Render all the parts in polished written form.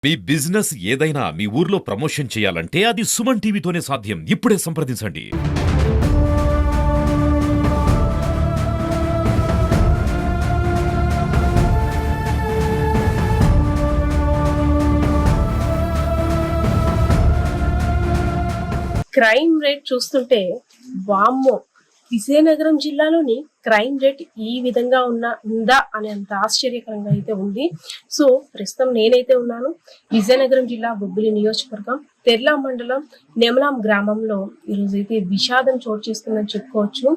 మీ business ఏదైనా మీ ఊర్లో promotion చేయాలంటే అది సుమన్ టీవీతోనే సాధ్యం. ఇప్పుడే సంప్రదించండి. క్రైమ్ రేట్ చూస్తుంటే వామ్మో, విజయనగరం జిల్లాలోని క్రైమ్ రేట్ ఈ విధంగా ఉందా అని అంత ఆశ్చర్యకరంగా అయితే ఉంది. సో ప్రస్తుతం నేనైతే ఉన్నాను విజయనగరం జిల్లా బొబ్బిలి నియోజకవర్గం తెర్లా మండలం నెమలాం గ్రామంలో. ఈరోజు అయితే విషాదం చోటు చేసుకుందని చెప్పుకోవచ్చు.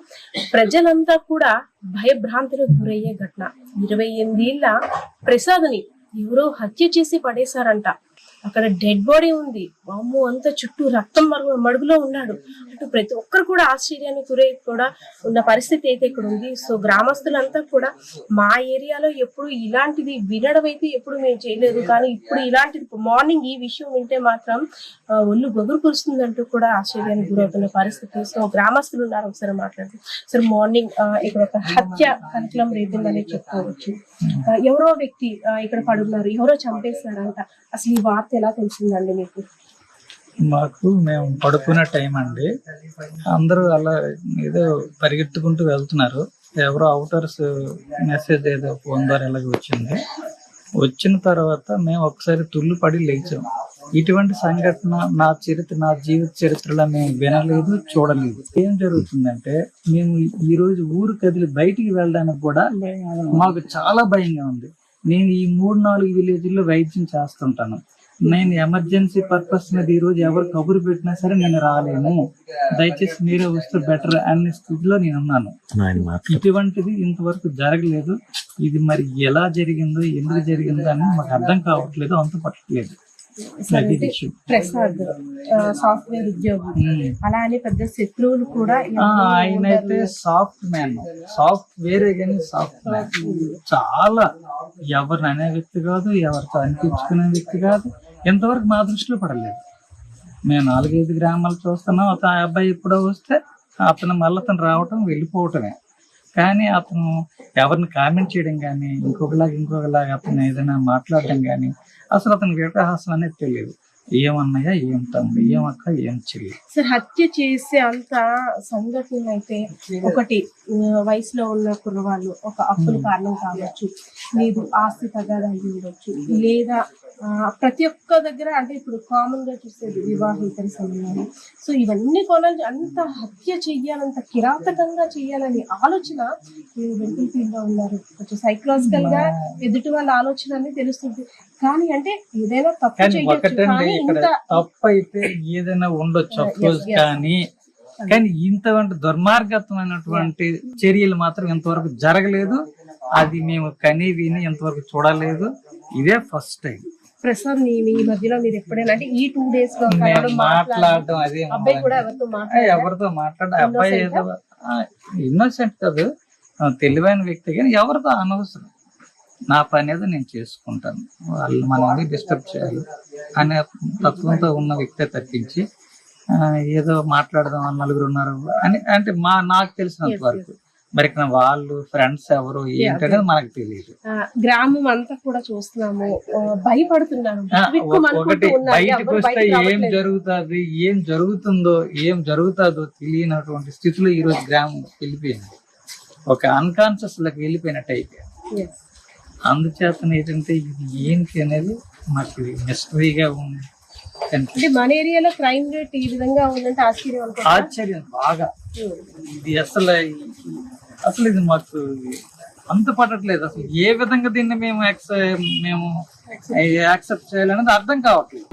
ప్రజలంతా కూడా భయభ్రాంతులకు గురయ్యే ఘటన. 28 ఏళ్ల ప్రసాద్ని ఎవరో హత్య చేసి పడేశారంట. అక్కడ డెడ్ బాడీ ఉంది. వామ్మో, అంత చుట్టూ రక్తం మడుగులో ఉన్నాడు. అటు ప్రతి ఒక్కరు కూడా ఆశ్చర్యానికి గురై కూడా ఉన్న పరిస్థితి అయితే ఇక్కడ ఉంది. సో గ్రామస్తులంతా కూడా మా ఏరియాలో ఎప్పుడు ఇలాంటిది వినడం అయితే ఎప్పుడు మేము చేయలేదు, కానీ ఇప్పుడు ఇలాంటిది మార్నింగ్ ఈ విషయం వింటే మాత్రం ఒళ్ళు గొగురు కురుస్తుందంటూ కూడా ఆశ్చర్యానికి గురవుతున్న పరిస్థితి. సో గ్రామస్తులు ఉన్నారు, ఒకసారి మాట్లాడుతూ. సార్, మార్నింగ్ ఇక్కడ ఒక హత్య కలకలం రేపిందని చెప్పుకోవచ్చు. ఎవరో వ్యక్తి ఇక్కడ పడున్నారు, ఎవరో చంపేస్తారంట. అసలు ఈ వార్త ఎలా తెలిసిందండి మీకు? మేము పడుకునే టైం అండి. అందరూ అలా ఏదో పరిగెత్తుకుంటూ వెళ్తున్నారు. ఎవరో అవుటర్స్ మెసేజ్ ఏదో ఫోన్ ద్వారా ఎలాగ వచ్చింది. వచ్చిన తర్వాత మేము ఒకసారి తుల్లు పడి లేచాం. ఇటువంటి సంఘటన నా జీవిత చరిత్రలో మేము వినలేదు, చూడలేదు. ఏం జరుగుతుందంటే, మేము ఈ రోజు ఊరు కదిలి బయటికి వెళ్ళడానికి కూడా మాకు చాలా భయంగా ఉంది. నేను ఈ 3-4 విలేజ్లో వైద్యం చేస్తుంటాను. నేను ఎమర్జెన్సీ పర్పస్ మీద ఈ రోజు ఎవరు కబురు పెట్టినా సరే నేను రాలేను, దయచేసి మీరే వస్తే బెటర్ అనే స్థితిలో నేను ఉన్నాను. ఇటువంటిది ఇంతవరకు జరగలేదు. ఇది మరి ఎలా జరిగిందో, ఎందుకు జరిగిందో అని మాకు అర్థం కావట్లేదు, అంత పట్టట్లేదు. ప్రసాద్ సాఫ్ట్వేర్ ఉద్యోగి, అలానే పెద్ద శత్రువులు కూడా. ఆయన అయితే సాఫ్ట్వేర్ కానీ సాఫ్ట్ మ్యాన్ చాలా ఎవరిని అనే వ్యక్తి కాదు, ఎవరితో అనిపించుకునే వ్యక్తి కాదు. ఎంతవరకు మా దృష్టిలో పడలేదు. మేము 4-5 గ్రామాలు చూస్తున్నాం. ఆ అబ్బాయి ఎప్పుడో వస్తే అతను మళ్ళీ అతను రావటం వెళ్ళిపోవటమే. కానీ అతను ఎవరిని కామెంట్ చేయడం కానీ, ఇంకొకలాగా అతను ఏదైనా మాట్లాడడం కానీ, అసలు అతని వివహాసం అనేది తెలియదు. ఏమన్నాయా, ఏం తమ్ముడు, ఏమక్క, ఏం చెల్లి. సార్, హత్య చేసే అంత సంఘటన అయితే ఒకటి వయసులో ఉన్న కుర్రవాళ్ళు ఒక అప్పుల కారణం కావచ్చు, లేదు ఆస్తి తగాదా అయ్యి ఉండొచ్చు, లేదా ప్రతి ఒక్క దగ్గర అంటే ఇప్పుడు కామన్ గా చూసేది వివాహేతర సంబంధాలు. సో ఇవన్నీ కొనాలి, అంత హత్య చెయ్యాలంత కిరాతకంగా చెయ్యాలని ఆలోచన మెంటల్ ఫీల్ గా ఉన్నారు. కొంచెం సైకలాజికల్ గా ఎదుటి వాళ్ళ ఆలోచన అనేది తెలుస్తుంది. కానీ అంటే ఏదైనా తప్పు తప్పు అయితే ఏదైనా ఉండొచ్చు, కానీ ఇంతవంటి దుర్మార్గత్వమైనటువంటి చర్యలు మాత్రం ఇంతవరకు జరగలేదు. అది మేము కని విని ఇంతవరకు చూడలేదు. ఇదే ఫస్ట్ టైం. ప్రసాద్, మీ మధ్యలో మీరు ఎప్పుడైనా అంటే ఈ 2 days లో మాట్లాడడం అదే అబ్బాయి కూడా ఎవరితో మాట్లాడ అబ్బాయి ఏదో ఇన్నోసెంట్ కాదు, తెలివైన వ్యక్తి, కానీ ఎవరితో అనవసరం. నా పని ఏదో నేను చేసుకుంటాను, వాళ్ళు మనల్ని డిస్టర్బ్ చేయాలి అనే తత్వంతో ఉన్న వ్యక్తే తప్పించి ఏదో మాట్లాడదాం అని 4 ఉన్నారు అని అంటే నాకు తెలిసినంత వరకు. మరి ఇక్కడ వాళ్ళు ఫ్రెండ్స్ ఎవరు ఏంటనేది మనకు తెలియదు. గ్రామం అంతా కూడా చూస్తున్నాము, భయపడుతున్నారు. ఒకటి బయటకు వస్తే ఏం జరుగుతుందో తెలియనటువంటి స్థితిలో ఈ రోజు గ్రామం వెళ్ళిపోయింది. ఒక అన్కాన్షియస్ లకు వెళ్ళిపోయినట్టు అయిపోయింది. అందుచేత ఏంటంటే ఇది ఏంటి అనేది మాకు మిస్టరీగా ఉంది. అంటే మన ఏరియాలో క్రైమ్ రేట్ ఈ విధంగా ఉందంటే ఆశ్చర్యం బాగా. ఇది అసలు ఇది మాకు అంత పడట్లేదు. అసలు ఏ విధంగా దీన్ని మేము యాక్సెప్ట్ చేయాలనేది అర్థం కావట్లేదు.